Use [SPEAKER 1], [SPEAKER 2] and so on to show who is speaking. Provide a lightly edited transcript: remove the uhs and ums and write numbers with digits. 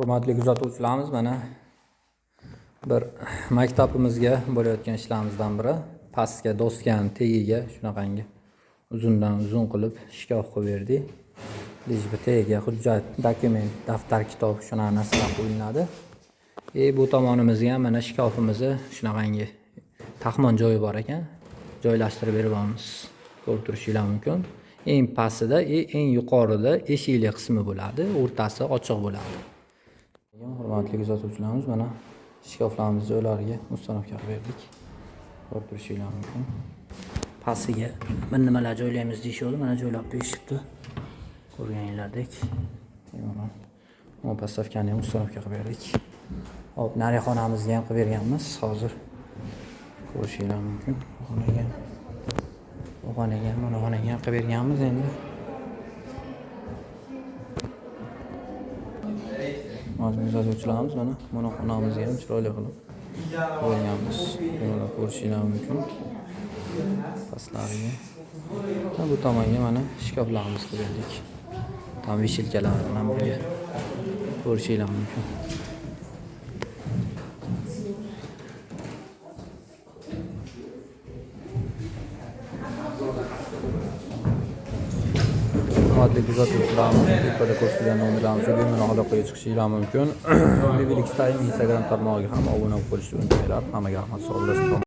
[SPEAKER 1] Hurmatli kuzatuvchilarimiz, mana bir maktabimizga bo'layotgan ishlamizdan biri pastga doskani tagiga shunaqangi uzundan uzun qilib shkaf qo'yib berdik. Bu tagiga hujjat, dokument, daftar, kitob shunaqa narsalar qo'yiladi. Bu tomonimizga ham mana shkafimizni shunaqangi taxmon joyi bor ekan. Joylashtirib berib olamiz. Ko'rib turishingiz mumkin. Eng pastida, eng yuqorida eshikli qismi bo'ladi, o'rtasi ochiq bo'ladi. Hurmatli kuzatuvchilarimiz, mana shkaflarimiz joylariga mustanofga qilib berdik. Ko'rib turishingiz mumkin. Pastiga bir nimalar joylaymiz deyishdi, mana joylab berishibdi. Ko'rganingizdek. Mana postavkani ham mustanofga qilib berdik. Hop, narixonamizga ham qilib berganmiz. Hozir ko'rishingiz mumkin. Xonaga mana xonaga qilib berganmiz endi. Hozir kuzatuvchilarimiz mana xonamizga ham chiroyli qilib qo'yganmiz. Buni ko'rishingiz mumkin. Pastlariga. Bu tomonga mana shkaflarimiz qilib berdik. Tam vishilkalar bilan birga ko'rishingiz mumkin. Hurmatli kuzatuvchilarimiz, yuqorida ko'rsatilgan nomerlarimizga bemalol aloqaga chiqishingiz mumkin. Instagram tarmog'iga ham obuna bo'lib qo'yishni unutmanglar. Hammaga rahmat, sog' bo'ling.